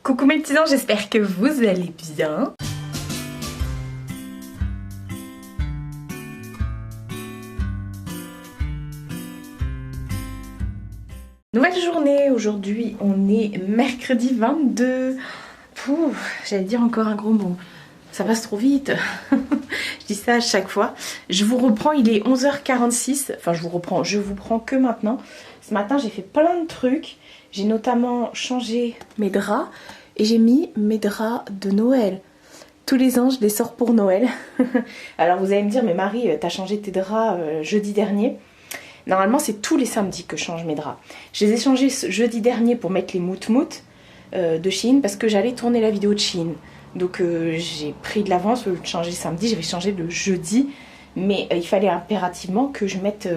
Coucou mes petits anges, j'espère que vous allez bien. Nouvelle journée, aujourd'hui on est mercredi 22. J'allais dire encore un gros mot. Ça passe trop vite. Je dis ça à chaque fois. Je vous reprends, il est 11h46. Enfin je vous prends que maintenant. Ce matin j'ai fait plein de trucs. J'ai notamment changé mes draps. Et j'ai mis mes draps de Noël. Tous les ans je les sors pour Noël. Alors vous allez me dire, mais Marie, t'as changé tes draps jeudi dernier. Normalement c'est tous les samedis que je change mes draps. Je les ai changés jeudi dernier pour mettre les mout-mout de Shein. Parce que j'allais tourner la vidéo de Shein. Donc j'ai pris de l'avance au lieu de changer samedi, j'avais changé le jeudi. Mais il fallait impérativement que je mette...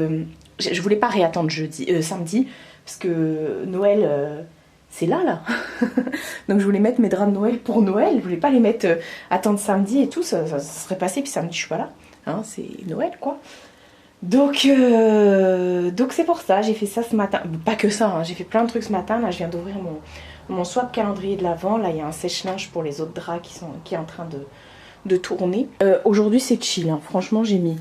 je voulais pas réattendre samedi. Parce que Noël... c'est là. Donc je voulais mettre mes draps de Noël pour Noël. Je voulais pas les mettre attendre samedi et tout. Ça serait passé, puis samedi je suis pas là. Hein, c'est Noël quoi. Donc c'est pour ça. J'ai fait ça ce matin. Pas que ça, hein, j'ai fait plein de trucs ce matin. Là je viens d'ouvrir mon swap calendrier de l'Avent. Là il y a un sèche-linge pour les autres draps qui est en train de tourner. Aujourd'hui c'est chill. Hein. Franchement j'ai mis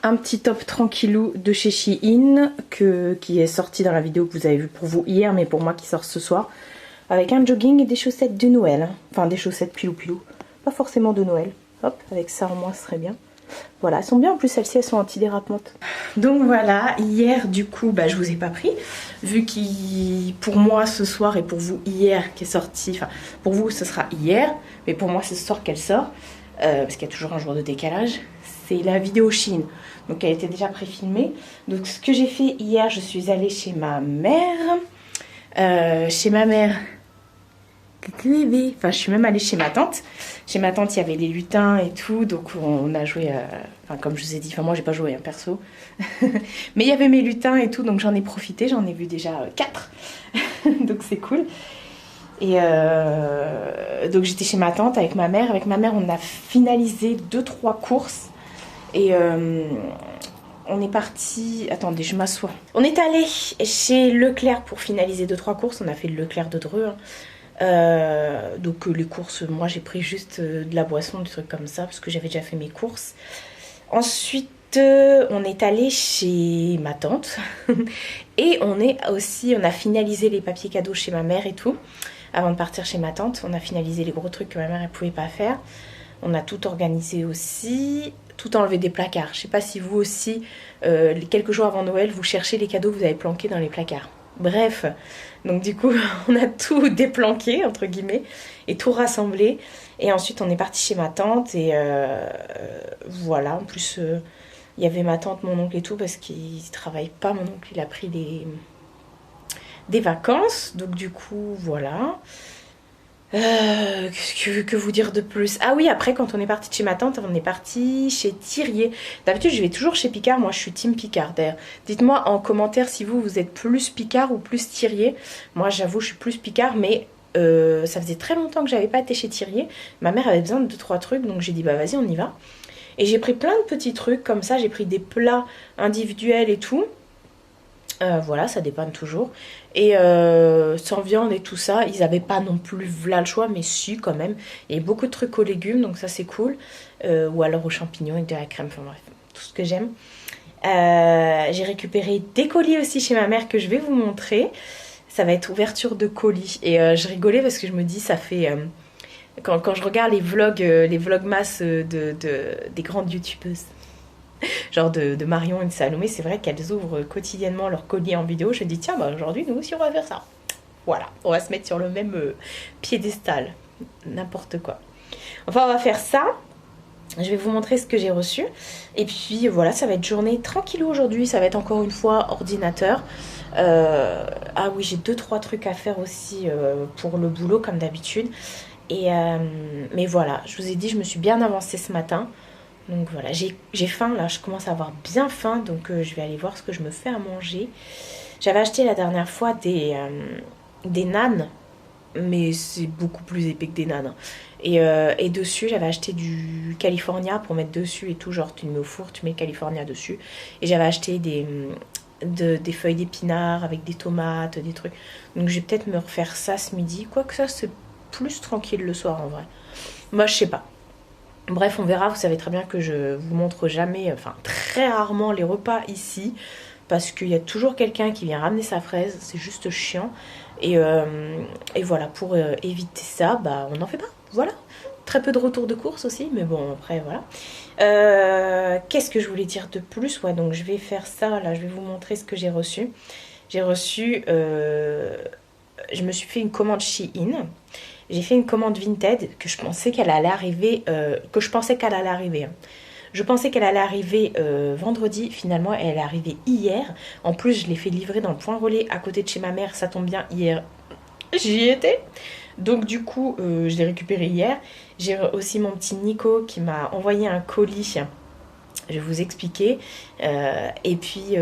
un petit top tranquillou de chez Shein qui est sorti dans la vidéo que vous avez vue pour vous hier, mais pour moi qui sort ce soir. Avec un jogging et des chaussettes de Noël. Enfin des chaussettes pilou-pilou. Pas forcément de Noël. Hop, avec ça en moins ce serait bien. Voilà, elles sont bien en plus, celles-ci elles sont antidérapantes. Donc voilà, hier du coup je vous ai pas pris. Vu qu'il pour moi ce soir et pour vous hier qui est sorti. Enfin pour vous ce sera hier, mais pour moi c'est ce soir qu'elle sort. Parce qu'il y a toujours un jour de décalage. C'est la vidéo Shein. Donc elle était déjà pré-filmée. Donc ce que j'ai fait hier, je suis allée chez ma mère. Enfin je suis même allée chez ma tante. Chez ma tante il y avait les lutins et tout. Donc on a joué, enfin comme je vous ai dit, enfin moi j'ai pas joué perso. Mais il y avait mes lutins et tout. Donc j'en ai profité, j'en ai vu déjà 4. Donc c'est cool. Et donc j'étais chez ma tante avec ma mère. Avec ma mère on a finalisé 2-3 courses. Et on est parti... Attendez, je m'assois. On est allé chez Leclerc pour finaliser 2-3 courses. On a fait le Leclerc de Dreux. Hein. Donc les courses, moi j'ai pris juste de la boisson, des trucs comme ça, parce que j'avais déjà fait mes courses. Ensuite, on est allé chez ma tante. Et on a finalisé les papiers cadeaux chez ma mère et tout. Avant de partir chez ma tante, on a finalisé les gros trucs que ma mère ne pouvait pas faire. On a tout organisé aussi, tout enlevé des placards. Je sais pas si vous aussi, quelques jours avant Noël, vous cherchez les cadeaux que vous avez planqués dans les placards. Bref, donc du coup, on a tout déplanqué, entre guillemets, et tout rassemblé. Et ensuite, on est parti chez ma tante et voilà. En plus, il y avait ma tante, mon oncle et tout, parce qu'il ne travaille pas. Mon oncle, il a pris des vacances. Donc du coup, voilà. Que vous dire de plus? Ah oui, après quand on est parti de chez ma tante, on est parti chez Thirier. D'habitude je vais toujours chez Picard, moi je suis team Picard d'ailleurs. Dites-moi en commentaire si vous êtes plus Picard ou plus Thirier. Moi j'avoue je suis plus Picard, mais ça faisait très longtemps que j'avais pas été chez Thirier. Ma mère avait besoin de 2-3 trucs, donc j'ai dit bah vas-y on y va. Et j'ai pris plein de petits trucs comme ça, j'ai pris des plats individuels et tout. Voilà, ça dépanne toujours. Et sans viande et tout ça, ils n'avaient pas non plus là le choix, mais si quand même. Il y a beaucoup de trucs aux légumes, donc ça c'est cool. Ou alors aux champignons avec de la crème, enfin bref, tout ce que j'aime. J'ai récupéré des colis aussi chez ma mère que je vais vous montrer. Ça va être ouverture de colis. Et je rigolais parce que je me dis, ça fait... quand je regarde les vlogmas des grandes youtubeuses, genre de Marion et de Salomé, c'est vrai qu'elles ouvrent quotidiennement leur colis en vidéo. Je me dis tiens aujourd'hui nous aussi on va faire ça. Voilà, on va se mettre sur le même piédestal, n'importe quoi. Enfin on va faire ça. Je vais vous montrer ce que j'ai reçu. Et puis voilà, ça va être journée tranquille aujourd'hui. Ça va être encore une fois ordinateur. Ah oui, j'ai 2-3 trucs à faire aussi pour le boulot comme d'habitude. Mais voilà, je vous ai dit, je me suis bien avancée ce matin. Donc voilà, j'ai faim là, je commence à avoir bien faim. Donc je vais aller voir ce que je me fais à manger. J'avais acheté la dernière fois des nanes. Mais c'est beaucoup plus épais que des nanes. Et dessus, j'avais acheté du California pour mettre dessus et tout. Genre, tu le mets au four, tu mets le California dessus. Et j'avais acheté des feuilles d'épinards avec des tomates, des trucs. Donc, je vais peut-être me refaire ça ce midi. Quoique ça, c'est plus tranquille le soir en vrai. Moi je sais pas. Bref, on verra. Vous savez très bien que je vous montre jamais, enfin très rarement les repas ici. Parce qu'il y a toujours quelqu'un qui vient ramener sa fraise. C'est juste chiant. Et voilà, pour éviter ça, bah on n'en fait pas. Voilà. Très peu de retours de course aussi. Mais bon, après voilà. Qu'est-ce que je voulais dire de plus? Ouais, donc je vais faire ça. Là, je vais vous montrer ce que j'ai reçu. J'ai reçu... je me suis fait une commande Shein. J'ai fait une commande Vinted que je pensais qu'elle allait arriver. Hein. Je pensais qu'elle allait arriver vendredi. Finalement, elle est arrivée hier. En plus, je l'ai fait livrer dans le point relais à côté de chez ma mère. Ça tombe bien, hier, j'y étais. Donc du coup, je l'ai récupéré hier. J'ai aussi mon petit Nico qui m'a envoyé un colis. Je vais vous expliquer. Et puis,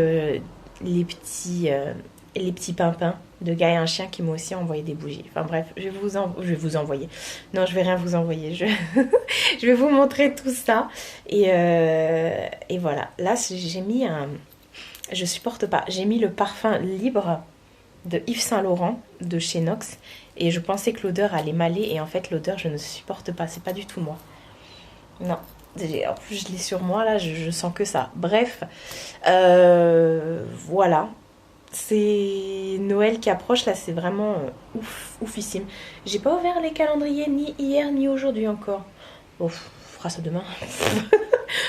les petits pimpins de gars et un chien qui m'ont aussi envoyé des bougies. Enfin bref, je vais vous envoyer. Non, je vais rien vous envoyer. Je vais vous montrer tout ça. Et voilà. Là, j'ai mis un... Je supporte pas. J'ai mis le parfum Libre de Yves Saint Laurent de chez Nox. Et je pensais que l'odeur allait m'aller. Et en fait, l'odeur, je ne supporte pas. C'est pas du tout moi. Non. En plus, je l'ai sur moi, là. Je sens que ça. Bref. Voilà. C'est Noël qui approche, là, c'est vraiment oufissime. J'ai pas ouvert les calendriers ni hier ni aujourd'hui encore. Bon, on fera ça demain.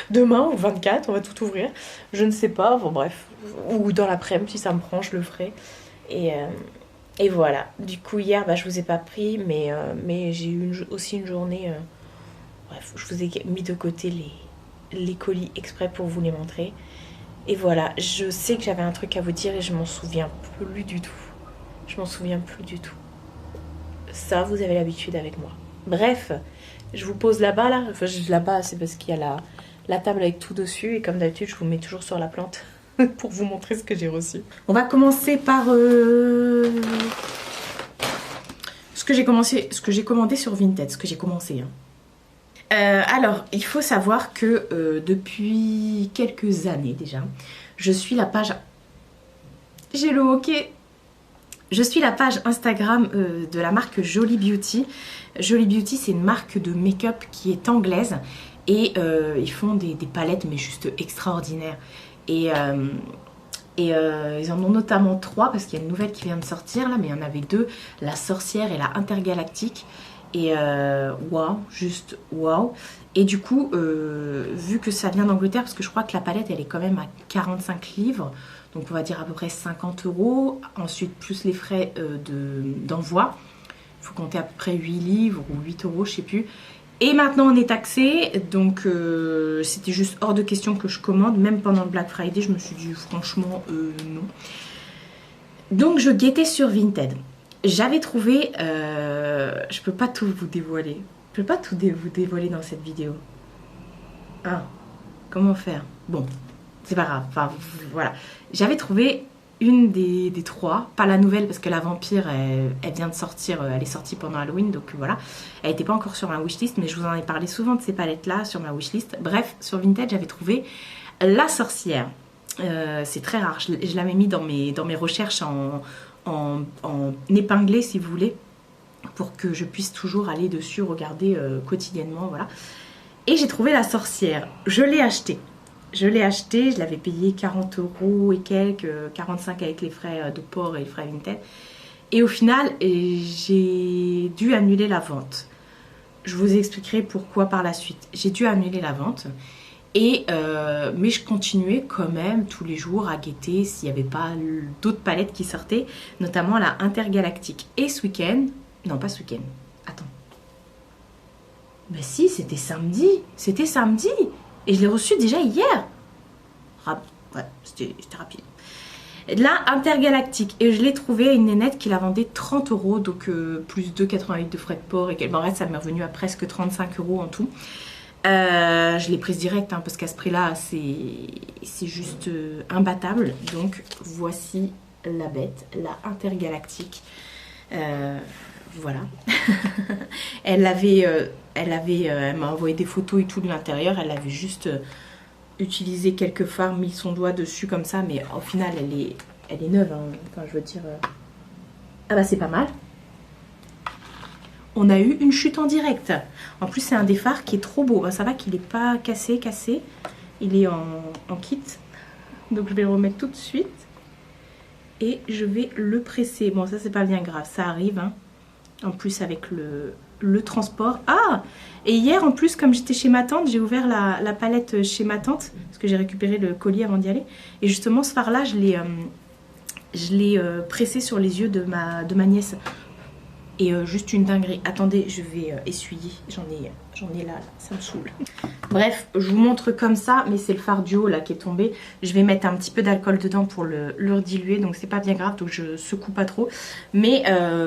Demain ou 24, on va tout ouvrir. Je ne sais pas, bon bref. Ou dans l'après-midi, si ça me prend, je le ferai. Et voilà. Du coup, hier, bah, je vous ai pas pris, mais j'ai eu aussi une journée... bref, je vous ai mis de côté les colis exprès pour vous les montrer. Et voilà, je sais que j'avais un truc à vous dire et je m'en souviens plus du tout. Je m'en souviens plus du tout. Ça, vous avez l'habitude avec moi. Bref, je vous pose là-bas, là. Enfin, là-bas, c'est parce qu'il y a la table avec tout dessus. Et comme d'habitude, je vous mets toujours sur la plante pour vous montrer ce que j'ai reçu. On va commencer par ce que j'ai commandé sur Vinted. Ce que j'ai commencé, hein. Alors, il faut savoir que depuis quelques années déjà, je suis la page... J'ai le hockey. Je suis la page Instagram de la marque Jolly Beauty. Jolly Beauty, c'est une marque de make-up qui est anglaise. Et ils font des palettes, mais juste extraordinaires. Et ils en ont notamment 3, parce qu'il y a une nouvelle qui vient de sortir, là, mais il y en avait 2. La sorcière et la intergalactique. Et waouh, juste waouh. Et du coup, vu que ça vient d'Angleterre, parce que je crois que la palette elle est quand même à 45 livres, donc on va dire à peu près 50 €. Ensuite, plus les frais d'envoi, il faut compter à peu près 8 livres ou 8 €, je sais plus. Et maintenant on est taxé, donc c'était juste hors de question que je commande. Même pendant le Black Friday, je me suis dit franchement non. Donc je guettais sur Vinted. J'avais trouvé, je peux pas tout vous dévoiler. Je peux pas tout vous dévoiler dans cette vidéo. Ah, comment faire? Bon, c'est pas grave. Enfin, voilà. J'avais trouvé une des 3, pas la nouvelle parce que la vampire, elle vient de sortir, elle est sortie pendant Halloween, donc voilà. Elle n'était pas encore sur ma wishlist, mais je vous en ai parlé souvent de ces palettes-là sur ma wishlist. Bref, sur Vinted, j'avais trouvé la sorcière. C'est très rare. Je l'avais mis dans mes recherches en épinglé si vous voulez, pour que je puisse toujours aller dessus regarder quotidiennement, voilà. Et j'ai trouvé la sorcière. Je l'ai achetée, je l'avais payé 40 € et quelques, 45 avec les frais de port et les frais Vinted. Et au final, j'ai dû annuler la vente. Je vous expliquerai pourquoi par la suite. J'ai dû annuler la vente. Mais je continuais quand même tous les jours à guetter s'il n'y avait pas d'autres palettes qui sortaient, notamment la intergalactique. Et ce week-end, non pas ce week-end, attends. Ben si, c'était samedi. C'était samedi. Et je l'ai reçu déjà hier. Ouais, c'était rapide. La intergalactique. Et je l'ai trouvé à une nénette qui la vendait 30 €, donc plus 2,88 de frais de port. Et en fait, ça m'est revenu à presque 35 € en tout. Je l'ai prise direct, hein, parce qu'à ce prix-là, c'est juste imbattable. Donc, voici la bête, la intergalactique. Voilà. Elle m'a envoyé des photos et tout de l'intérieur. Elle avait juste utilisé quelques fards, mis son doigt dessus comme ça, mais au final, elle est neuve. Hein. Enfin, je veux dire, ah bah c'est pas mal. on a eu une chute en direct. En plus, c'est un des phares qui est trop beau. Ça va qu'il n'est pas cassé. Il est en kit. Donc, je vais le remettre tout de suite. Et je vais le presser. Bon, ça, c'est pas bien grave. Ça arrive. Hein. En plus, avec le transport. Ah! Et hier, en plus, comme j'étais chez ma tante, j'ai ouvert la palette chez ma tante. Parce que j'ai récupéré le colis avant d'y aller. Et justement, ce phare-là, je l'ai pressé sur les yeux de ma nièce. Et juste une dinguerie. Attendez, je vais essuyer. J'en ai là, ça me saoule. Bref, je vous montre comme ça, mais c'est le fard duo là qui est tombé. Je vais mettre un petit peu d'alcool dedans pour le diluer, donc c'est pas bien grave, donc je secoue pas trop. Mais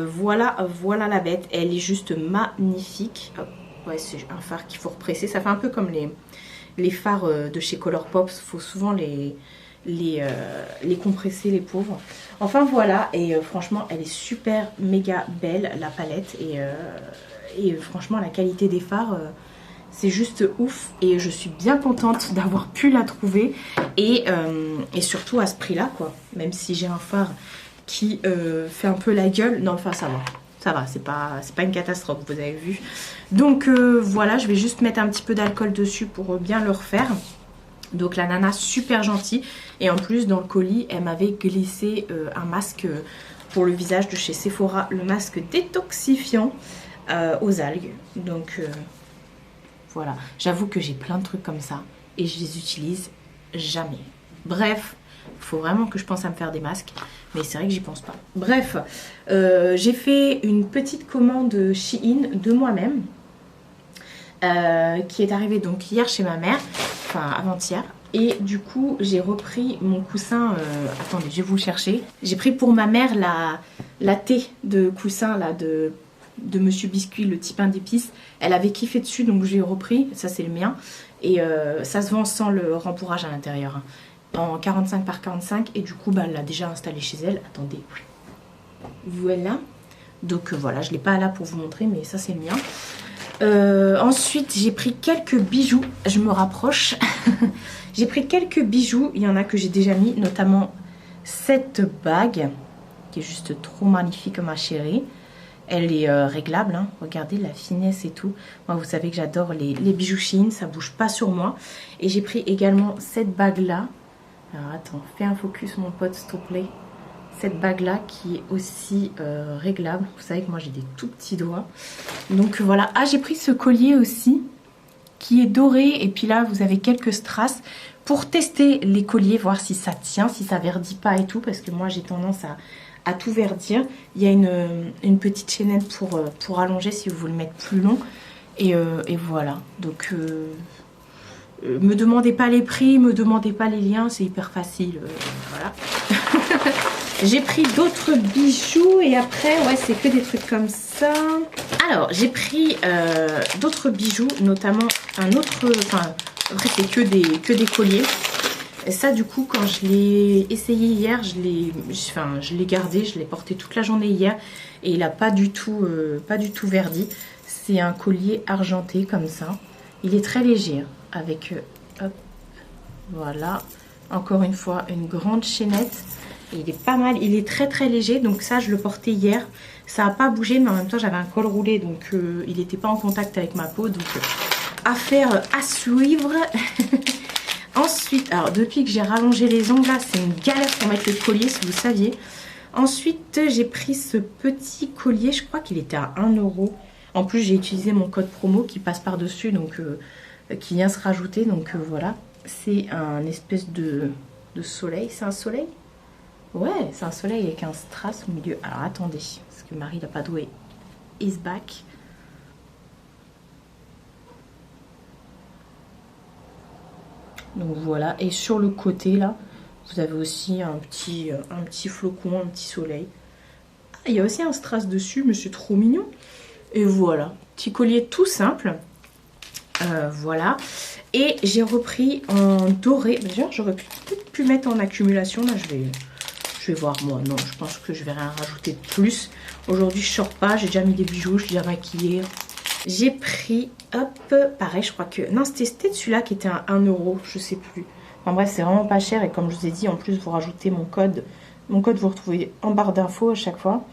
voilà la bête. Elle est juste magnifique. Hop. Ouais, c'est un fard qu'il faut represser. Ça fait un peu comme les fards de chez Colourpop. Il faut souvent les compresser, les pauvres. Enfin voilà, et franchement elle est super méga belle la palette, et franchement la qualité des fards c'est juste ouf, et je suis bien contente d'avoir pu la trouver, et surtout à ce prix là quoi, même si j'ai un fard qui fait un peu la gueule. Non, enfin ça va, c'est pas une catastrophe, vous avez vu. Donc voilà, je vais juste mettre un petit peu d'alcool dessus pour bien le refaire. Donc la nana super gentille, et en plus dans le colis elle m'avait glissé un masque pour le visage de chez Sephora, le masque détoxifiant aux algues. Donc voilà, j'avoue que j'ai plein de trucs comme ça et je les utilise jamais. Bref, il faut vraiment que je pense à me faire des masques, mais c'est vrai que j'y pense pas. Bref, j'ai fait une petite commande Shein de moi-même. Qui est arrivé donc hier chez ma mère, enfin avant-hier, et du coup j'ai repris mon coussin, attendez je vais vous le chercher, j'ai pris pour ma mère la thé de coussin là de Monsieur Biscuit, le petit pain d'épices. Elle avait kiffé dessus, donc j'ai repris, ça c'est le mien, et ça se vend sans le rembourrage à l'intérieur, hein, en 45 par 45, et du coup bah, elle l'a déjà installé chez elle. Attendez, voilà, donc voilà, je l'ai pas là pour vous montrer, mais ça c'est le mien. Ensuite j'ai pris quelques bijoux, je me rapproche. J'ai pris quelques bijoux, il y en a que j'ai déjà mis, notamment cette bague qui est juste trop magnifique ma chérie. Elle est réglable, hein. Regardez la finesse et tout. Moi vous savez que j'adore les bijoux Shein, ça bouge pas sur moi. Et j'ai pris également cette bague là. Alors attends, fais un focus mon pote s'il te plaît. Cette bague là qui est aussi réglable. Vous savez que moi j'ai des tout petits doigts. Donc voilà. Ah, j'ai pris ce collier aussi qui est doré. Et puis là vous avez quelques strass pour tester les colliers. Voir si ça tient, si ça verdit pas et tout. Parce que moi j'ai tendance à tout verdir. Il y a une petite chaînette pour allonger si vous voulez le mettre plus long. Et voilà. Donc me demandez pas les prix, me demandez pas les liens. C'est hyper facile. Voilà. J'ai pris d'autres bijoux et après, ouais, c'est que des trucs comme ça. Alors, j'ai pris d'autres bijoux, notamment un autre... Enfin, après, c'est que des colliers. Et ça, du coup, quand je l'ai essayé hier, je l'ai gardé, je l'ai porté toute la journée hier. Et il n'a pas du tout verdi. C'est un collier argenté comme ça. Il est très léger, avec... hop, voilà. Encore une fois, une grande chaînette. Et il est pas mal, il est très très léger, donc ça je le portais hier, ça n'a pas bougé, mais en même temps j'avais un col roulé, donc il n'était pas en contact avec ma peau, donc affaire à suivre. Ensuite, alors depuis que j'ai rallongé les ongles là, c'est une galère pour mettre le collier si vous saviez. Ensuite j'ai pris ce petit collier, je crois qu'il était à 1 €. En plus j'ai utilisé mon code promo qui passe par dessus, donc qui vient se rajouter, donc voilà. C'est un espèce de soleil, c'est un soleil? Ouais, c'est un soleil avec un strass au milieu. Alors attendez, parce que Marie Lapadoué is back. Donc voilà, et sur le côté là, vous avez aussi un petit flocon, un petit soleil. Ah, il y a aussi un strass dessus, mais c'est trop mignon. Et voilà, petit collier tout simple. Voilà. Et j'ai repris en doré. D'ailleurs, j'aurais peut-être pu mettre en accumulation. Là, je vais voir moi. Non, je pense que je vais rien rajouter de plus. Aujourd'hui, je sors pas. J'ai déjà mis des bijoux. Je suis déjà maquillée. J'ai pris, hop, pareil, je crois que... Non, c'était celui-là qui était à 1 €. Je sais plus. Enfin bref, c'est vraiment pas cher. Et comme je vous ai dit, en plus, vous rajoutez mon code. Mon code, vous retrouvez en barre d'infos à chaque fois.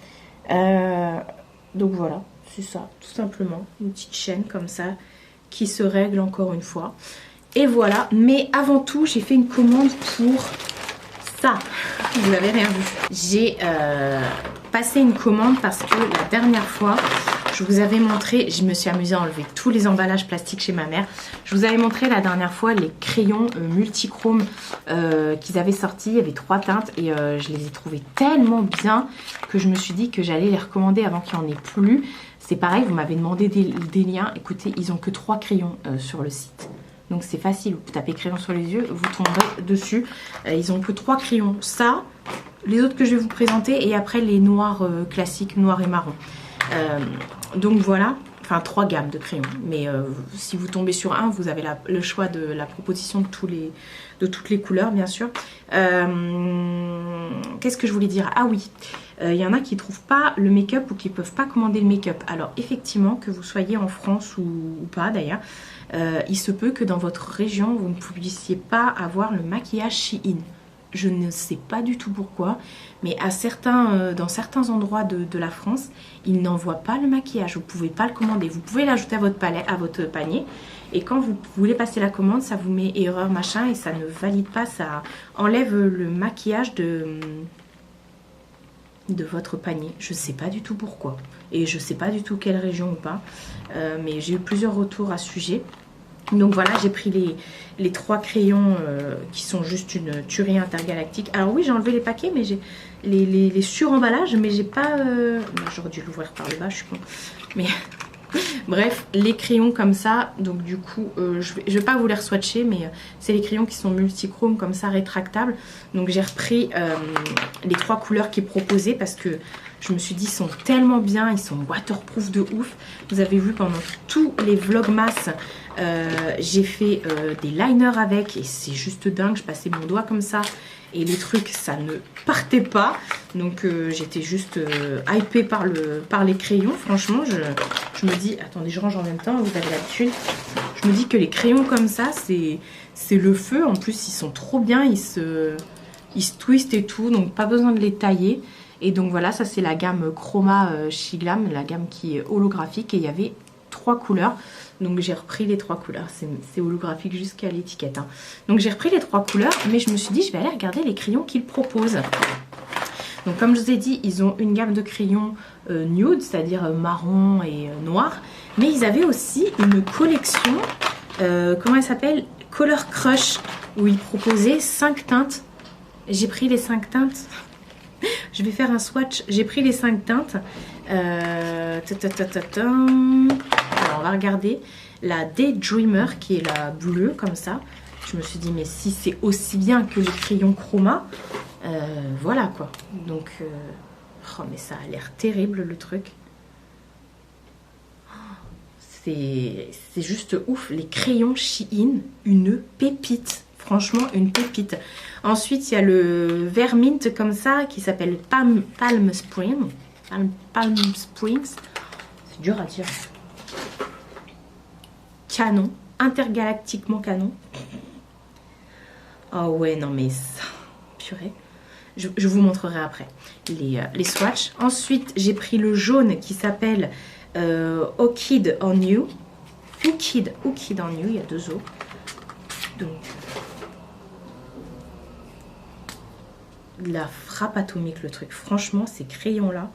Donc voilà. c'est ça, tout simplement. Une petite chaîne comme ça qui se règle encore une fois. Et voilà, mais avant tout, j'ai fait une commande pour ça. Vous n'avez rien vu. J'ai passé une commande parce que la dernière fois, je vous avais montré, je me suis amusée à enlever tous les emballages plastiques chez ma mère. Je vous avais montré la dernière fois les crayons multichromes qu'ils avaient sortis. Il y avait 3 teintes et je les ai trouvés tellement bien que je me suis dit que j'allais les recommander avant qu'il n'y en ait plus. C'est pareil, vous m'avez demandé des liens. Écoutez, ils n'ont que 3 crayons sur le site. Donc c'est facile, vous tapez crayon sur les yeux, vous tomberez dessus. Ils n'ont que 3 crayons. Ça, les autres que je vais vous présenter et après les noirs classiques, noir et marron. Donc voilà, enfin 3 gammes de crayons. Mais si vous tombez sur un, vous avez le choix de la proposition de toutes les couleurs, bien sûr. Qu'est-ce que je voulais dire? Ah oui, il y en a qui ne trouvent pas le make-up ou qui ne peuvent pas commander le make-up. Alors effectivement, que vous soyez en France ou pas d'ailleurs, il se peut que dans votre région, vous ne puissiez pas avoir le maquillage Shein. Je ne sais pas du tout pourquoi, mais dans certains endroits de la France, ils n'envoient pas le maquillage. Vous ne pouvez pas le commander. Vous pouvez l'ajouter à votre panier. Et quand vous voulez passer la commande, ça vous met erreur machin et ça ne valide pas. Ça enlève le maquillage de votre panier. Je ne sais pas du tout pourquoi. Et je ne sais pas du tout quelle région ou pas. Mais j'ai eu plusieurs retours à ce sujet. Donc voilà, j'ai pris les 3 crayons qui sont juste une tuerie intergalactique. Alors oui, j'ai enlevé les paquets, mais j'ai les suremballages, mais j'ai pas... J'aurais dû l'ouvrir par le bas, je suis con. Mais bref, les crayons comme ça, donc du coup, je vais pas vous les swatcher, mais c'est les crayons qui sont multichromes comme ça, rétractables. Donc j'ai repris les 3 couleurs qui proposées parce que je me suis dit, ils sont tellement bien, ils sont waterproof de ouf. Vous avez vu pendant tous les vlogmas, j'ai fait des liners avec et c'est juste dingue. Je passais mon doigt comme ça et les trucs, ça ne partait pas. Donc j'étais juste hypée par les crayons. Franchement, je me dis, attendez, je range en même temps, vous avez l'habitude. Je me dis que les crayons comme ça, c'est le feu. En plus, ils sont trop bien, ils se twistent et tout, donc pas besoin de les tailler. Et donc voilà, ça c'est la gamme Chroma chez Glam, la gamme qui est holographique. Et il y avait 3 couleurs. Donc j'ai repris les 3 couleurs. C'est holographique jusqu'à l'étiquette. Hein. Donc j'ai repris les 3 couleurs. Mais je me suis dit, je vais aller regarder les crayons qu'ils proposent. Donc comme je vous ai dit, ils ont une gamme de crayons nude, c'est-à-dire marron et noir. Mais ils avaient aussi une collection, comment elle s'appelle? Color Crush, où ils proposaient 5 teintes. J'ai pris les 5 teintes. Je vais faire un swatch. J'ai pris les 5 teintes. Alors, on va regarder la Daydreamer qui est la bleue, comme ça. Je me suis dit, mais si c'est aussi bien que les crayons Chroma, voilà quoi. Donc, oh, mais ça a l'air terrible le truc. C'est juste ouf. Les crayons Shein, une pépite. Franchement, une pépite. Ensuite, il y a le vert mint comme ça qui s'appelle Palm Springs. Palm Springs. C'est dur à dire. Canon. Intergalactiquement canon. Oh ouais, non mais ça... Purée. Je vous montrerai après les swatchs. Ensuite, j'ai pris le jaune qui s'appelle Orchid on You. Orchid on You, il y a 2 O. Donc... la frappe atomique le truc. Franchement, ces crayons là,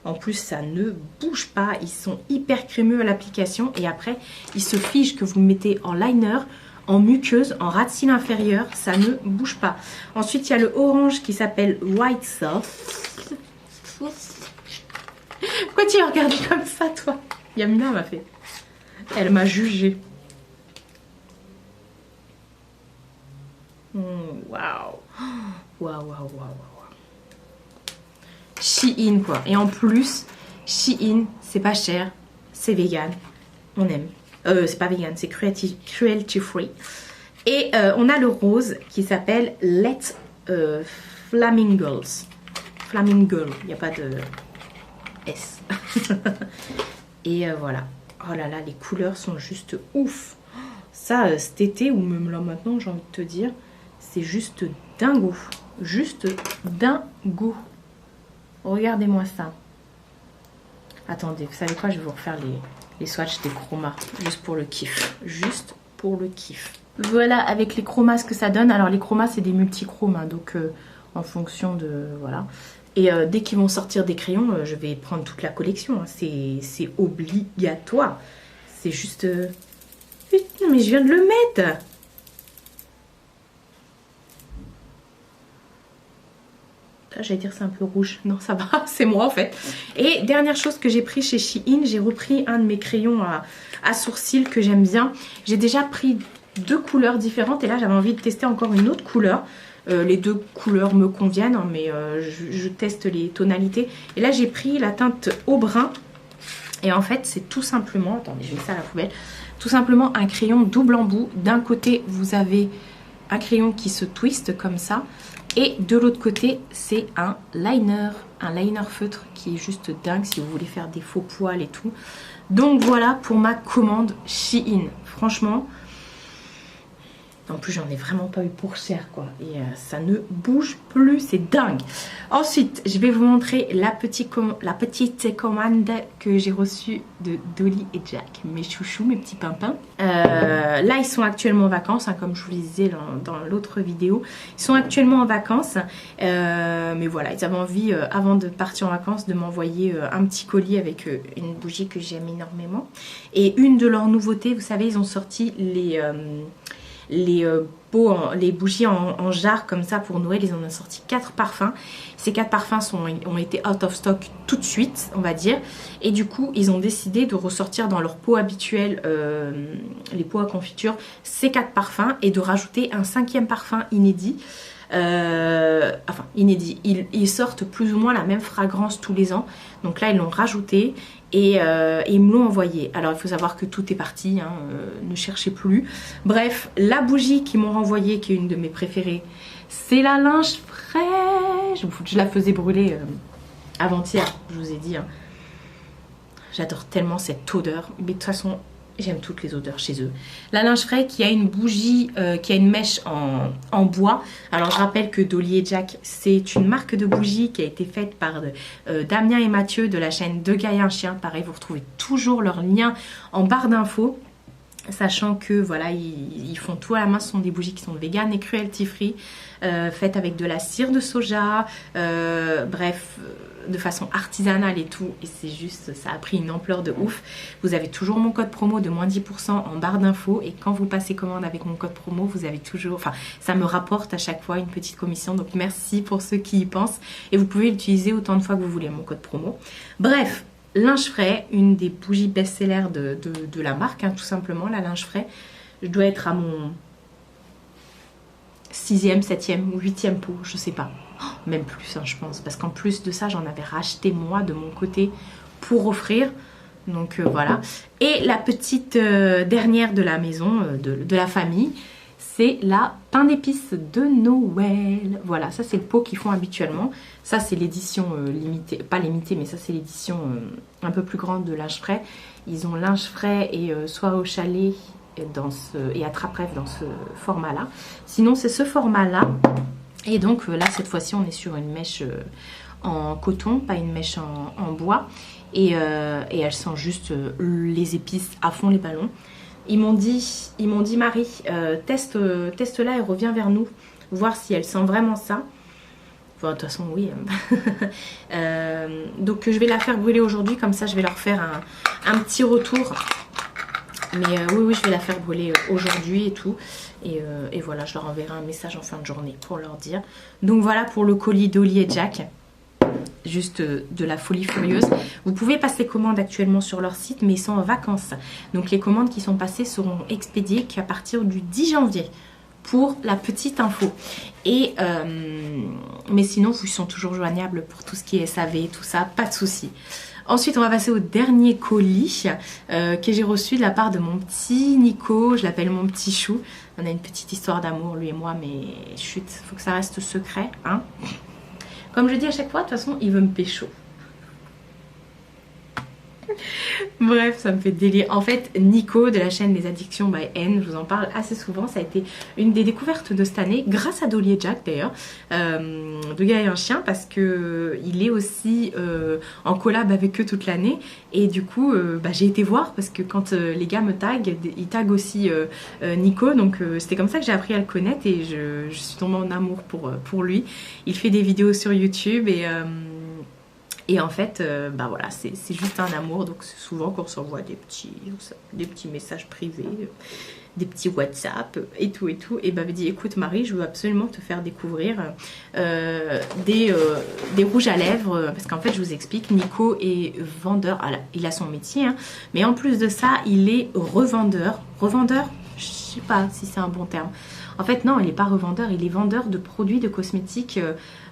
en plus ça ne bouge pas, ils sont hyper crémeux à l'application et après ils se figent que vous mettez en liner, en muqueuse, en ras de cils inférieur, ça ne bouge pas. Ensuite il y a le orange qui s'appelle White Self. Pourquoi tu as regardé comme ça toi? Yamina m'a fait, elle m'a jugé. Waouh. Waouh. Shein quoi. Et en plus, Shein, c'est pas cher, c'est vegan. On aime. C'est pas vegan, c'est cruelty free. Et on a le rose qui s'appelle Let Flamingles. Flamingle, il n'y a pas de S. Et voilà. Oh là là, les couleurs sont juste ouf. Ça, cet été, ou même là maintenant, j'ai envie de te dire, c'est juste dingo. Juste dingo. Regardez-moi ça. Attendez, vous savez quoi? Je vais vous refaire les swatchs des chromas. Juste pour le kiff. Juste pour le kiff. Voilà avec les chromas ce que ça donne. Alors les chromas c'est des multichromes. Hein, donc en fonction de... Voilà. Et dès qu'ils vont sortir des crayons, je vais prendre toute la collection. Hein. C'est obligatoire. C'est juste... Putain, mais je viens de le mettre. J'allais dire c'est un peu rouge. Non, ça va, c'est moi en fait. Et dernière chose que j'ai pris chez Shein, j'ai repris un de mes crayons à sourcils que j'aime bien. J'ai déjà pris 2 couleurs différentes et là j'avais envie de tester encore une autre couleur. Les 2 couleurs me conviennent, hein, mais je teste les tonalités. Et là j'ai pris la teinte au brun. Et en fait c'est tout simplement, attendez je mets ça à la poubelle, tout simplement un crayon double embout. D'un côté vous avez un crayon qui se twiste comme ça. Et de l'autre côté, c'est un liner feutre qui est juste dingue si vous voulez faire des faux poils et tout. Donc voilà pour ma commande Shein. Franchement, en plus j'en ai vraiment pas eu pour cher quoi. Et ça ne bouge plus, c'est dingue. Ensuite, je vais vous montrer la petite commande que j'ai reçue de Dolly et Jack. Mes chouchous, mes petits pimpins. Là, ils sont actuellement en vacances, hein, comme je vous le disais dans l'autre vidéo. Ils sont actuellement en vacances. Mais voilà, ils avaient envie, avant de partir en vacances, de m'envoyer un petit colis avec une bougie que j'aime énormément. Et une de leurs nouveautés, vous savez, ils ont sorti les bougies en jarre comme ça pour Noël. Ils en ont sorti 4 parfums. Ces 4 parfums ont été out of stock tout de suite, on va dire. Et du coup, ils ont décidé de ressortir dans leur pot habituel, les pots à confiture, ces 4 parfums et de rajouter un 5e parfum inédit. Enfin inédit, ils sortent plus ou moins la même fragrance tous les ans. Donc là, ils l'ont rajouté. Et ils me l'ont envoyé. Alors il faut savoir que tout est parti, hein, ne cherchez plus. Bref, la bougie qu'ils m'ont renvoyée, qui est une de mes préférées, c'est la linge fraîche. Je la faisais brûler avant-hier, je vous ai dit. Hein. J'adore tellement cette odeur. Mais de toute façon, j'aime toutes les odeurs chez eux. La linge frais qui a une bougie, qui a une mèche en bois. Alors je rappelle que Dolly et Jack, c'est une marque de bougie qui a été faite par Damien et Mathieu de la chaîne De Gaïa un Chien. Pareil, vous retrouvez toujours leur lien en barre d'infos. Sachant que voilà, ils font tout à la main. Ce sont des bougies qui sont vegan et cruelty free, faites avec de la cire de soja, bref, de façon artisanale et tout. Et c'est juste, ça a pris une ampleur de ouf. Vous avez toujours mon code promo de moins 10% en barre d'infos. Et quand vous passez commande avec mon code promo, vous avez toujours, enfin, ça me rapporte à chaque fois une petite commission. Donc merci pour ceux qui y pensent. Et vous pouvez l'utiliser autant de fois que vous voulez, mon code promo. Bref. Linge frais, une des bougies best-seller de la marque, hein, tout simplement, la linge frais. Je dois être à mon 6e, 7e ou 8e pot, je sais pas. Oh, même plus, hein, je pense. Parce qu'en plus de ça, j'en avais racheté moi de mon côté pour offrir. Donc voilà. Et la petite dernière de la maison, de la famille, c'est la pain d'épices de Noël. Voilà, ça c'est le pot qu'ils font habituellement. Ça c'est l'édition limitée, pas limitée, mais ça c'est l'édition un peu plus grande de linge frais. Ils ont linge frais et soit au chalet et attrape-rêve dans ce format-là. Sinon c'est ce format-là. Et donc là cette fois-ci on est sur une mèche en coton, pas une mèche en bois. Et elles sentent juste les épices à fond les ballons. Ils m'ont dit Marie, teste-la et reviens vers nous, voir si elle sent vraiment ça. Enfin, de toute façon, oui. Donc je vais la faire brûler aujourd'hui, comme ça je vais leur faire un petit retour. Mais oui, je vais la faire brûler aujourd'hui et tout. Et voilà, je leur enverrai un message en fin de journée pour leur dire. Donc voilà pour le colis Dolly et Jack. Juste de la folie furieuse. Vous pouvez passer commande actuellement sur leur site, mais ils sont en vacances. Donc les commandes qui sont passées seront expédiées qu'à partir du 10 janvier. Pour la petite info. Et mais sinon, ils sont toujours joignables pour tout ce qui est SAV, tout ça, pas de souci. Ensuite, on va passer au dernier colis que j'ai reçu de la part de mon petit Nico. Je l'appelle mon petit chou. On a une petite histoire d'amour, lui et moi, mais chut, faut que ça reste secret, hein. Comme je dis à chaque fois, de toute façon, il veut me pécho. Bref, ça me fait délire. En fait, Nico de la chaîne Les Addictions by N, je vous en parle assez souvent. Ça a été une des découvertes de cette année, grâce à Dolly et Jack d'ailleurs, de Gars et un chien, parce que il est aussi en collab avec eux toute l'année. Et du coup, j'ai été voir parce que quand les gars me taguent, ils taguent aussi Nico. Donc c'était comme ça que j'ai appris à le connaître et je suis tombée en amour pour lui. Il fait des vidéos sur YouTube et en fait, voilà, c'est juste un amour. Donc c'est souvent qu'on s'envoie des petits messages privés, des petits WhatsApp et tout et tout. Et m'a dit, écoute Marie, je veux absolument te faire découvrir des rouges à lèvres. Parce qu'en fait, je vous explique, Nico est vendeur. Alors, il a son métier, hein, mais en plus de ça, il est revendeur. Revendeur, je sais pas si c'est un bon terme. En fait, non, il n'est pas revendeur, il est vendeur de produits de cosmétiques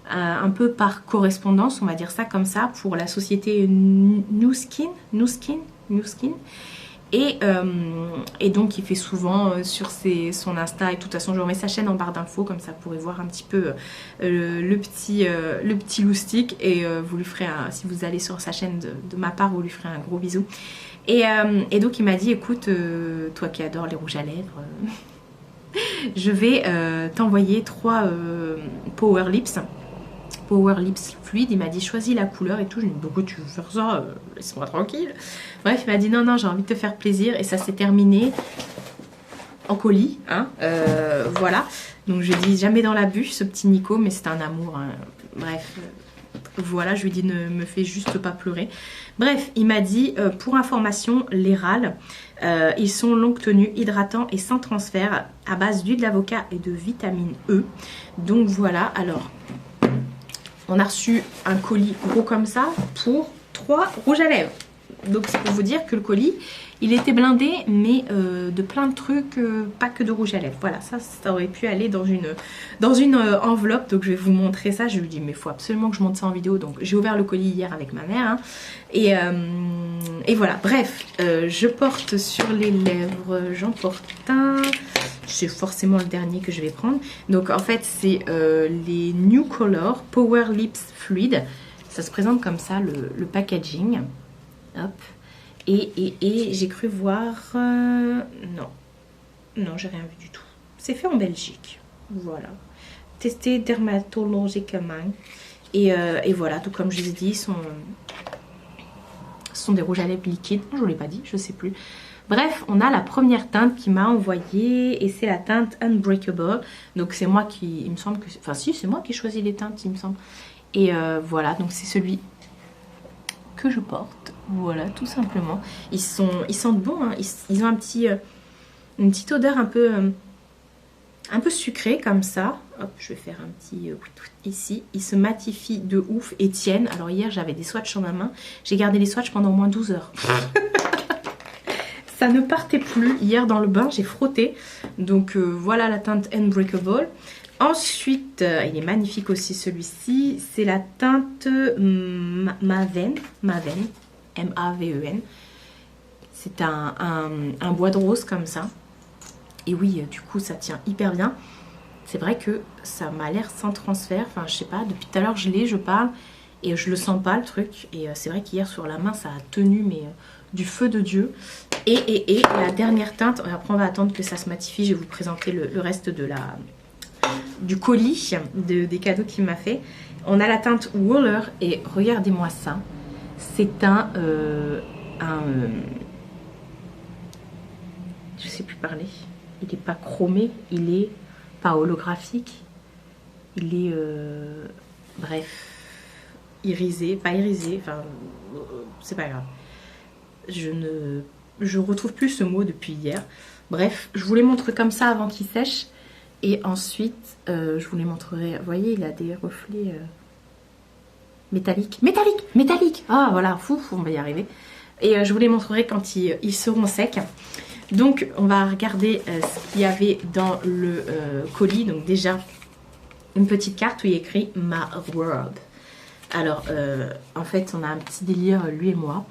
un peu par correspondance, on va dire ça comme ça, pour la société New Skin. Et donc, il fait souvent sur son Insta et de toute façon, je remets sa chaîne en barre d'infos, comme ça, vous pourrez voir un petit peu le petit loustic. Et vous lui ferez, si vous allez sur sa chaîne de ma part, vous lui ferez un gros bisou. Et donc, il m'a dit, écoute, toi qui adores les rouges à lèvres... je vais t'envoyer 3 Power Lips fluides. Il m'a dit choisis la couleur et tout. Je lui ai dit pourquoi tu veux faire ça, laisse-moi tranquille. Bref, il m'a dit non, j'ai envie de te faire plaisir. Et ça s'est terminé en colis, hein, voilà. Donc je dis jamais dans la bûche ce petit Nico, mais c'est un amour, hein. Bref, voilà, je lui ai dit ne me fais juste pas pleurer. Bref, il m'a dit pour information, les râles, ils sont longue tenue, hydratants et sans transfert, à base d'huile d'avocat et de vitamine E. Donc voilà, alors on a reçu un colis gros comme ça pour 3 rouges à lèvres. Donc c'est pour vous dire que le colis, il était blindé, mais de plein de trucs, pas que de rouge à lèvres. Voilà, ça aurait pu aller dans une enveloppe. Donc je vais vous montrer ça. Je lui dis mais il faut absolument que je monte ça en vidéo. Donc j'ai ouvert le colis hier avec ma mère, hein. Et voilà, bref, je porte sur les lèvres, j'en porte un. C'est forcément le dernier que je vais prendre. Donc en fait c'est les New Color Power Lips Fluid. Ça se présente comme ça, le packaging. Hop. Et j'ai cru voir... non, j'ai rien vu du tout. C'est fait en Belgique. Voilà. Testé dermatologiquement. Et voilà, tout comme je vous ai dit, ce sont des rouges à lèvres liquides. Je ne vous l'ai pas dit, je ne sais plus. Bref, on a la première teinte qui m'a envoyée et c'est la teinte Unbreakable. Donc c'est moi qui, il me semble que... Enfin si, c'est moi qui choisis les teintes, il me semble. Et voilà, donc c'est celui que je porte. Voilà, tout simplement. Ils sentent bon, hein. Ils ont une petite odeur un peu sucrée comme ça. Hop, je vais faire un petit ici. Ils se matifient de ouf et tiennent. Alors hier, j'avais des swatchs en ma main. J'ai gardé les swatchs pendant au moins 12 heures. Ça ne partait plus. Hier, dans le bain, j'ai frotté. Donc voilà la teinte Unbreakable. Ensuite, il est magnifique aussi celui-ci. C'est la teinte Maven. M-A-V-E-N. C'est un bois de rose comme ça. Et oui, du coup, ça tient hyper bien. C'est vrai que ça m'a l'air sans transfert. Enfin, je sais pas, depuis tout à l'heure, je parle et je le sens pas, le truc. Et c'est vrai qu'hier, sur la main, ça a tenu, mais du feu de Dieu. Et la dernière teinte, après, on va attendre que ça se matifie. Je vais vous présenter le reste du colis, des cadeaux qu'il m'a fait. On a la teinte Waller et regardez-moi ça. C'est je sais plus parler. Il n'est pas chromé, il est pas holographique. Il est bref, irisé, pas irisé, enfin c'est pas grave. Je retrouve plus ce mot depuis hier. Bref, je vous les montre comme ça avant qu'il sèche. Et ensuite, je vous les montrerai. Vous voyez, il a des reflets métalliques. Ah voilà, on va y arriver. Et je vous les montrerai quand ils seront secs. Donc, on va regarder ce qu'il y avait dans le colis. Donc déjà, une petite carte où il y a écrit « Ma World ». Alors, en fait, on a un petit délire, lui et moi.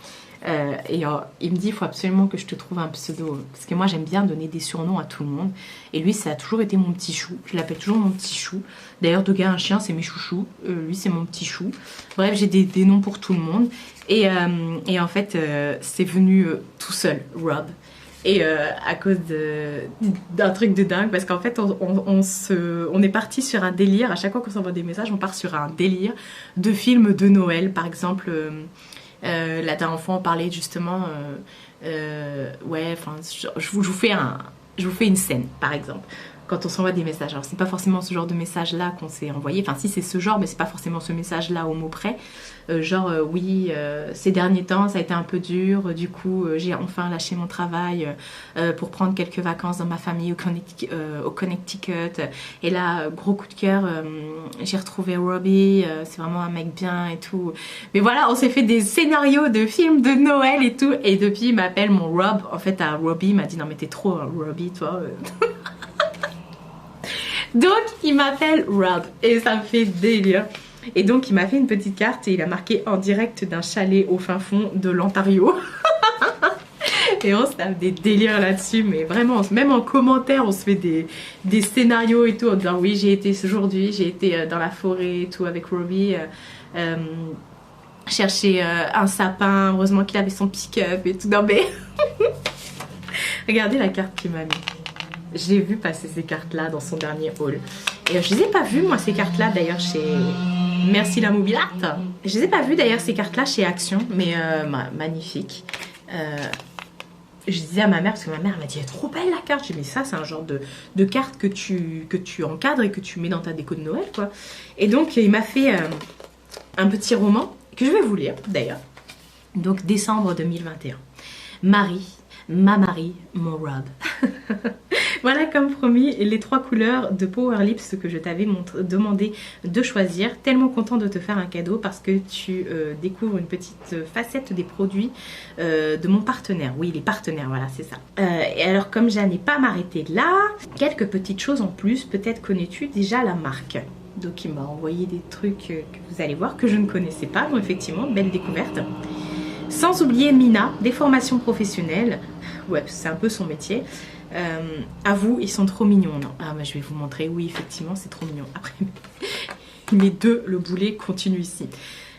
Il me dit, il faut absolument que je te trouve un pseudo. Parce que moi, j'aime bien donner des surnoms à tout le monde. Et lui, ça a toujours été mon petit chou. Je l'appelle toujours mon petit chou. D'ailleurs, deux gars, un chien, c'est mes chouchous. Lui, c'est mon petit chou. Bref, j'ai des noms pour tout le monde. Et en fait, c'est venu tout seul, Rob. Et à cause d'un truc de dingue, parce qu'en fait, on est parti sur un délire. À chaque fois qu'on s'envoie des messages, on part sur un délire de films de Noël. Par exemple, la dernière fois, on parlait justement... ouais, enfin, je vous fais une scène, par exemple. Quand on s'envoie des messages. Alors, c'est pas forcément ce genre de message-là qu'on s'est envoyé. Enfin, si, c'est ce genre, mais c'est pas forcément ce message-là au mot près. Oui, ces derniers temps, ça a été un peu dur. Du coup, j'ai enfin lâché mon travail pour prendre quelques vacances dans ma famille au Connecticut. Et là, gros coup de cœur, j'ai retrouvé Robbie. C'est vraiment un mec bien et tout. Mais voilà, on s'est fait des scénarios de films de Noël et tout. Et depuis, il m'appelle mon Rob. En fait, Robbie m'a dit, non mais t'es trop Robbie, toi. Donc, il m'appelle Rob et ça me fait délire. Et donc, il m'a fait une petite carte et il a marqué en direct d'un chalet au fin fond de l'Ontario. Et on se tape des délires là-dessus, mais vraiment, même en commentaire, on se fait des scénarios et tout, en disant oui, j'ai été aujourd'hui, j'ai été dans la forêt et tout avec Robbie, chercher un sapin, heureusement qu'il avait son pick-up et tout. Non mais, regardez la carte qu'il m'a mis. J'ai vu passer ces cartes-là dans son dernier haul. Et je les ai pas vues, moi, ces cartes-là, d'ailleurs, chez... Merci la mobilate. Je les ai pas vues, d'ailleurs, ces cartes-là, chez Action. Mais magnifique. Je disais à ma mère, parce que ma mère m'a dit, elle est trop belle la carte. J'ai dit, mais ça, c'est un genre de carte que tu encadres et que tu mets dans ta déco de Noël, quoi. Et donc, il m'a fait un petit roman, que je vais vous lire, d'ailleurs. Donc, décembre 2021. Marie, ma Marie, mon Rob. Voilà, comme promis, les 3 couleurs de Power Lips que je t'avais demandé de choisir. Tellement content de te faire un cadeau parce que tu découvres une petite facette des produits de mon partenaire. Oui, les partenaires, voilà, c'est ça. Et alors, comme je n'ai pas m'arrêter là, quelques petites choses en plus. Peut-être connais-tu déjà la marque. Donc, il m'a envoyé des trucs que vous allez voir que je ne connaissais pas. Donc, effectivement, belle découverte. Sans oublier Mina, des formations professionnelles. Ouais, c'est un peu son métier. À vous, ils sont trop mignons. Non. Ah, bah, je vais vous montrer. Oui, effectivement, c'est trop mignon. Après, mes deux, le boulet continue ici.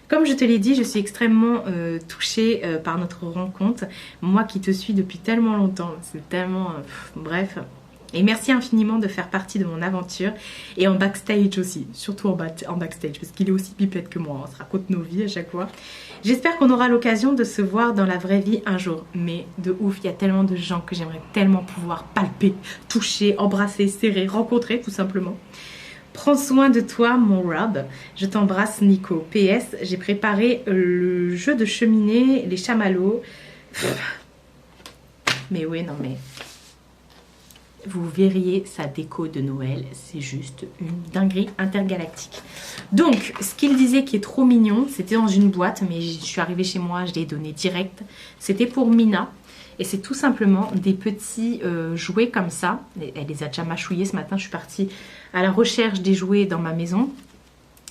Comme je te l'ai dit, je suis extrêmement touchée par notre rencontre. Moi qui te suis depuis tellement longtemps, c'est tellement... bref. Et merci infiniment de faire partie de mon aventure. Et en backstage aussi, surtout en backstage, parce qu'il est aussi pipette que moi. On se raconte nos vies à chaque fois. J'espère qu'on aura l'occasion de se voir dans la vraie vie un jour. Mais de ouf, il y a tellement de gens que j'aimerais tellement pouvoir palper, toucher, embrasser, serrer, rencontrer tout simplement. Prends soin de toi, mon Rob. Je t'embrasse, Nico. PS, j'ai préparé le jeu de cheminée, les chamallows. Mais oui, non mais... Vous verriez sa déco de Noël, c'est juste une dinguerie intergalactique. Donc, ce qu'il disait qui est trop mignon, c'était dans une boîte, mais je suis arrivée chez moi, je l'ai donné direct. C'était pour Mina, et c'est tout simplement des petits jouets comme ça. Elle les a déjà mâchouillés ce matin, je suis partie à la recherche des jouets dans ma maison.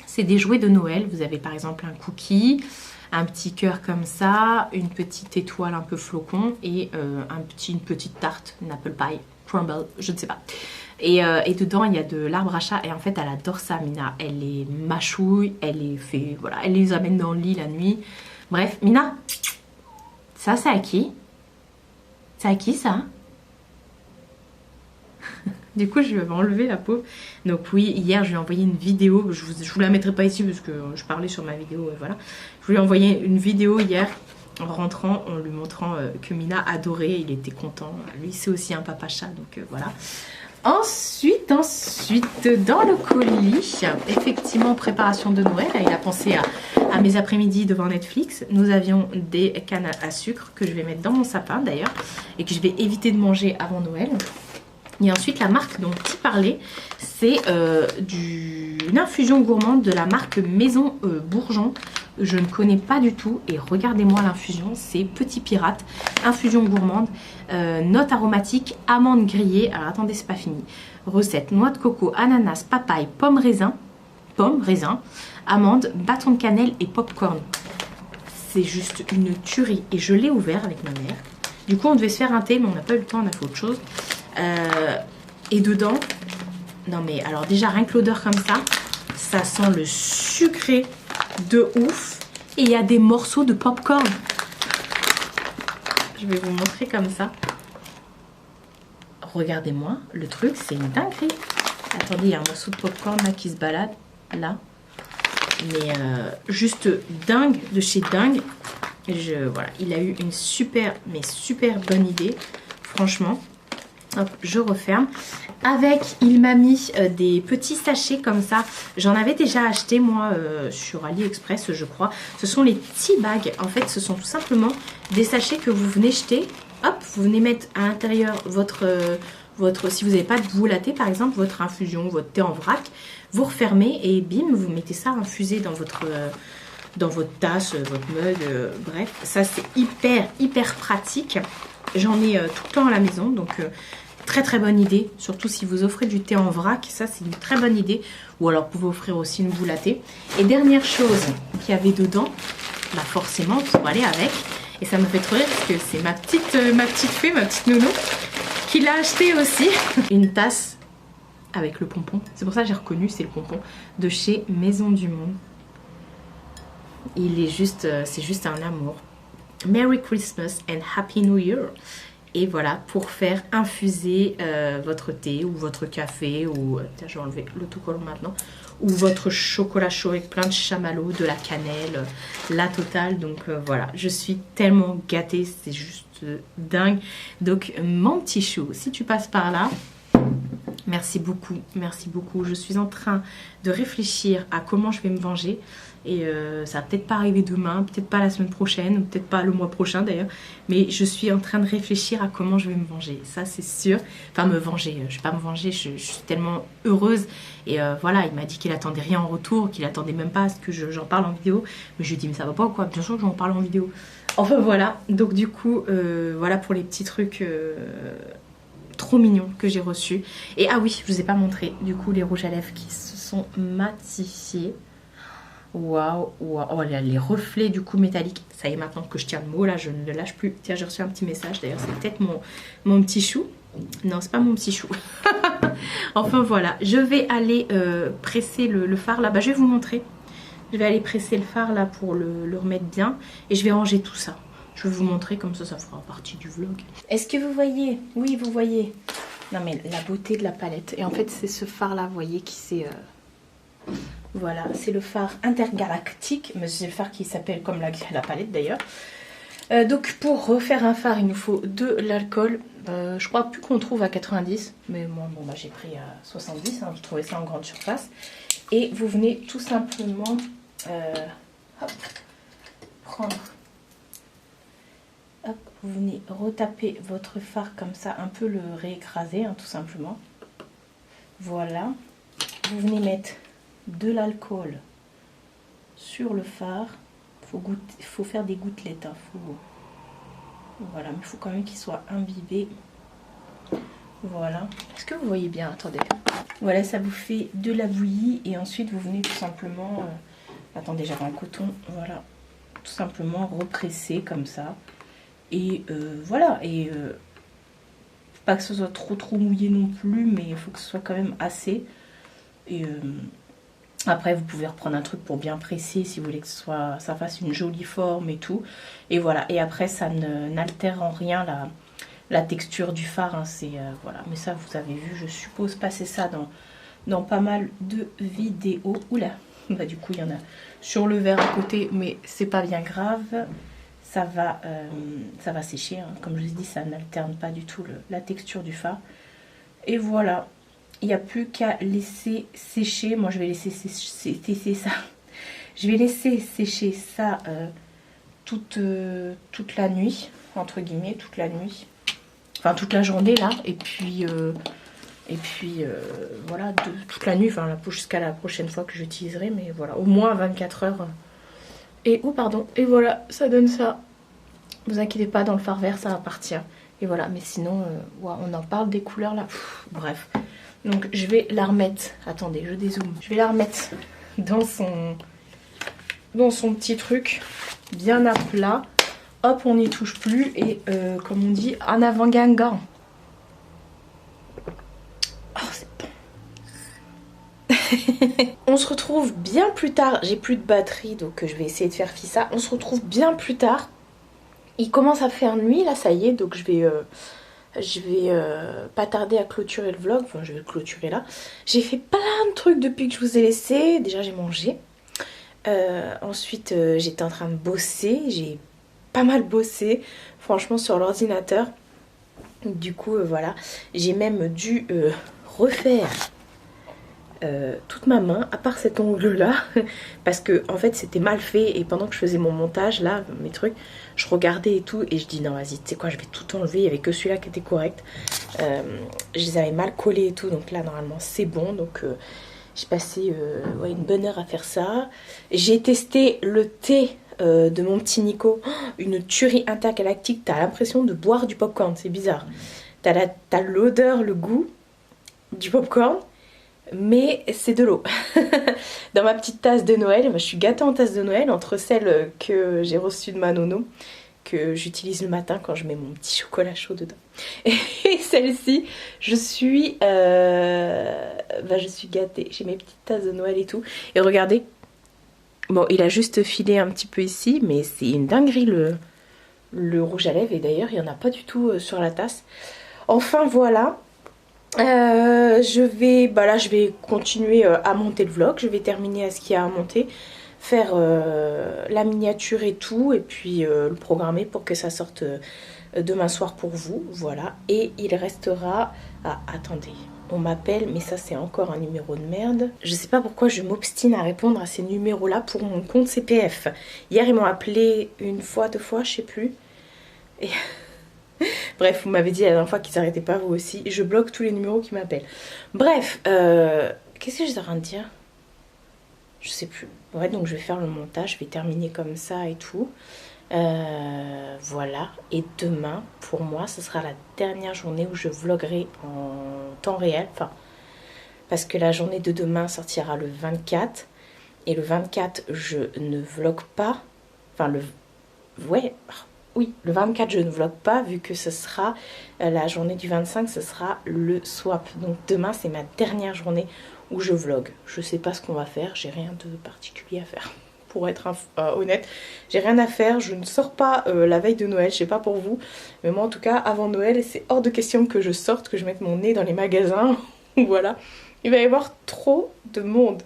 C'est des jouets de Noël, vous avez par exemple un cookie, un petit cœur comme ça, une petite étoile un peu flocon, et une petite tarte, une apple pie. Crumble, je ne sais pas. Et dedans, il y a de l'arbre à chat. Et en fait, elle adore ça, Mina. Elle les mâchouille, elle les fait... Voilà, elle les amène dans le lit la nuit. Bref, Mina, ça, c'est à qui? C'est à qui, ça? Du coup, je lui avais enlevé la peau. Donc oui, hier, je lui ai envoyé une vidéo. Je vous la mettrai pas ici parce que je parlais sur ma vidéo. Voilà. Je lui ai envoyé une vidéo hier en rentrant, en lui montrant que Mina adorait. Il était content. Lui, c'est aussi un papa chat. Donc voilà. Ensuite, dans le colis, effectivement, préparation de Noël. Il a pensé à mes après-midi devant Netflix. Nous avions des cannes à sucre que je vais mettre dans mon sapin d'ailleurs. Et que je vais éviter de manger avant Noël. Et ensuite, la marque dont il parlait, c'est une infusion gourmande de la marque Maison Bourgeon. Je ne connais pas du tout. Et regardez-moi l'infusion, c'est Petit Pirate. Infusion gourmande, notes aromatiques, amandes grillées. Alors attendez, c'est pas fini. Recette, noix de coco, ananas, papaye, pomme raisin, amandes, bâton de cannelle et popcorn. C'est juste une tuerie. Et je l'ai ouvert avec ma mère. Du coup, on devait se faire un thé, mais on n'a pas eu le temps, on a fait autre chose. Et dedans, non mais alors déjà rien que l'odeur comme ça sent le sucré de ouf. Et il y a des morceaux de popcorn. Je vais vous montrer comme ça. Regardez-moi, le truc c'est une dinguerie. Attendez, il y a un morceau de popcorn là qui se balade, là. Mais juste dingue, de chez dingue. Voilà, il a eu une super bonne idée, franchement. Hop, je referme. Avec, il m'a mis des petits sachets comme ça. J'en avais déjà acheté moi sur AliExpress, je crois. Ce sont les tea bags. En fait, ce sont tout simplement des sachets que vous venez jeter. Hop, vous venez mettre à l'intérieur votre si vous n'avez pas de boule à thé par exemple, votre infusion, votre thé en vrac. Vous refermez et bim, vous mettez ça infusé dans votre tasse, votre mug, bref. Ça c'est hyper pratique. J'en ai tout le temps à la maison, donc très bonne idée. Surtout si vous offrez du thé en vrac, ça c'est une très bonne idée. Ou alors vous pouvez offrir aussi une boule à thé. Et dernière chose qu'il y avait dedans, bah forcément pour aller avec. Et ça me fait trop rire parce que c'est ma petite fée, ma petite nounou, qui l'a acheté aussi. Une tasse avec le pompon. C'est pour ça que j'ai reconnu, c'est le pompon de chez Maison du Monde. Il est juste, c'est juste un amour. Merry Christmas and Happy New Year. Et voilà, pour faire infuser votre thé ou votre café ou... tiens, je vais enlever l'autocollant maintenant. Ou votre chocolat chaud avec plein de chamallow, de la cannelle, la totale. Donc voilà, je suis tellement gâtée, c'est juste dingue. Donc mon petit chou, si tu passes par là... Merci beaucoup, merci beaucoup. Je suis en train de réfléchir à comment je vais me venger. Et ça va peut-être pas arriver demain, peut-être pas la semaine prochaine, ou peut-être pas le mois prochain d'ailleurs. Mais je suis en train de réfléchir à comment je vais me venger. Ça c'est sûr. Enfin me venger, je vais pas me venger, je suis tellement heureuse. Et voilà, il m'a dit qu'il attendait rien en retour, qu'il attendait même pas à ce que j'en parle en vidéo. Mais je lui ai dit mais ça va pas ou quoi? Bien sûr que j'en parle en vidéo. Enfin voilà, donc du coup, voilà pour les petits trucs... trop mignon que j'ai reçu. Et ah oui, je vous ai pas montré du coup les rouges à lèvres qui se sont matifiés. Waouh, waouh. Oh là, les reflets du coup métalliques. Ça y est, maintenant que je tiens le mot là, je ne le lâche plus. Tiens, j'ai reçu un petit message d'ailleurs, c'est peut-être mon petit chou. Non, c'est pas mon petit chou. Enfin voilà, je vais aller presser le fard là. Bah, je vais vous montrer. Je vais aller presser le fard là pour le remettre bien. Et je vais ranger tout ça. Je vais vous montrer, comme ça fera partie du vlog. Est-ce que vous voyez? Oui, vous voyez. Non mais la beauté de la palette. Et en fait, c'est ce phare là, vous voyez, qui c'est... Voilà, c'est le phare intergalactique. Mais c'est le phare qui s'appelle comme la palette d'ailleurs. Donc pour refaire un phare, il nous faut de l'alcool. Je crois plus qu'on trouve à 90. Mais moi, bon, bah, j'ai pris à 70. Hein, je trouvais ça en grande surface. Et vous venez tout simplement hop, prendre... Hop, vous venez retaper votre phare comme ça, un peu le réécraser, hein, tout simplement. Voilà. Vous venez mettre de l'alcool sur le phare. Faut faire des gouttelettes. Hein, voilà, mais il faut quand même qu'il soit imbibé. Voilà. Est-ce que vous voyez bien? Attendez. Voilà, ça vous fait de la bouillie. Et ensuite, vous venez tout simplement... attendez, j'avais un coton. Voilà. Tout simplement represser comme ça. Et voilà, et pas que ce soit trop mouillé non plus, mais il faut que ce soit quand même assez. Et après, vous pouvez reprendre un truc pour bien presser si vous voulez que ça fasse une jolie forme et tout. Et voilà, et après, ça n'altère en rien la texture du phare. Hein, voilà, mais ça, vous avez vu, je suppose, passer ça dans pas mal de vidéos. Oula, bah, du coup, il y en a sur le verre à côté, mais c'est pas bien grave. Ça va sécher, hein. Comme je vous ai dit, ça n'alterne pas du tout la texture du phare. Et voilà, il n'y a plus qu'à laisser sécher. Moi, je vais laisser sécher ça. Je vais laisser sécher ça toute la nuit, entre guillemets, toute la nuit. Enfin, toute la journée, là. Et puis voilà, toute la nuit, enfin, jusqu'à la prochaine fois que j'utiliserai. Mais voilà, au moins 24 heures. Et oh pardon, et voilà, ça donne ça. Vous inquiétez pas, dans le fard vert ça va partir. Et voilà, mais sinon, ouais, on en parle des couleurs là. Bref, donc je vais la remettre. Attendez, je dézoome. Je vais la remettre dans son petit truc, bien à plat. Hop, on n'y touche plus. Et comme on dit, en avant Guingamp. Oh, c'est bon. On se retrouve bien plus tard. J'ai plus de batterie donc je vais essayer de faire fi ça. On se retrouve bien plus tard. Il commence à faire nuit là, ça y est, donc je vais pas tarder à clôturer le vlog. Enfin, je vais le clôturer là. J'ai fait plein de trucs depuis que je vous ai laissé. Déjà j'ai mangé. Ensuite j'étais en train de bosser. J'ai pas mal bossé franchement sur l'ordinateur. Du coup voilà. J'ai même dû refaire toute ma main à part cet ongle là parce que en fait c'était mal fait et pendant que je faisais mon montage là, mes trucs, je regardais et tout et je dis non vas-y tu sais quoi, je vais tout enlever. Il y avait que celui-là qui était correct. Je les avais mal collés et tout, donc là normalement c'est bon. Donc j'ai passé ouais, une bonne heure à faire ça. J'ai testé le thé de mon petit Nico. Oh, une tuerie intergalactique. T'as l'impression de boire du popcorn, c'est bizarre. T'as l'odeur, le goût du popcorn, mais c'est de l'eau. Dans ma petite tasse de Noël, je suis gâtée en tasse de Noël entre celle que j'ai reçue de ma nono, que j'utilise le matin quand je mets mon petit chocolat chaud dedans, et celle-ci, je suis gâtée. J'ai mes petites tasses de Noël et tout. Et regardez, bon, il a juste filé un petit peu ici, mais c'est une dinguerie le rouge à lèvres. Et d'ailleurs, il n'y en a pas du tout sur la tasse. Enfin, voilà. Je vais continuer à monter le vlog. Je vais terminer à ce qu'il y a à monter, faire la miniature et tout, et puis le programmer pour que ça sorte demain soir pour vous. Voilà. Et il restera... Ah, attendez, on m'appelle, mais ça c'est encore un numéro de merde. Je sais pas pourquoi je m'obstine à répondre à ces numéros là pour mon compte CPF. Hier ils m'ont appelé une fois, deux fois, je sais plus. Et... Bref, vous m'avez dit la dernière fois qu'ils s'arrêtaient pas, vous aussi. Je bloque tous les numéros qui m'appellent. Bref, qu'est-ce que j'étais en train de dire? Je sais plus. Ouais, donc je vais faire le montage, je vais terminer comme ça et tout. Voilà. Et demain, pour moi, ce sera la dernière journée où je vloguerai en temps réel. Enfin, parce que la journée de demain sortira le 24. Et le 24, je ne vlog pas. Enfin, ouais... Oui, le 24 je ne vlog pas vu que ce sera la journée du 25, ce sera le swap. Donc demain c'est ma dernière journée où je vlog. Je sais pas ce qu'on va faire, j'ai rien de particulier à faire. Pour être honnête, j'ai rien à faire, je ne sors pas la veille de Noël, je sais pas pour vous. Mais moi en tout cas avant Noël c'est hors de question que je sorte, que je mette mon nez dans les magasins. Voilà, il va y avoir trop de monde.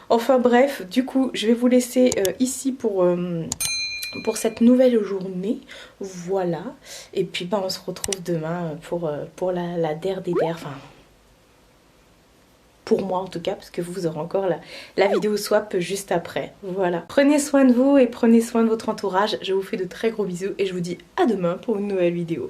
Enfin bref, du coup je vais vous laisser ici pour cette nouvelle journée. Voilà. Et puis bah, on se retrouve demain pour la der des der. Enfin, pour moi en tout cas, parce que vous aurez encore la vidéo swap juste après. Voilà. Prenez soin de vous et prenez soin de votre entourage. Je vous fais de très gros bisous et je vous dis à demain pour une nouvelle vidéo.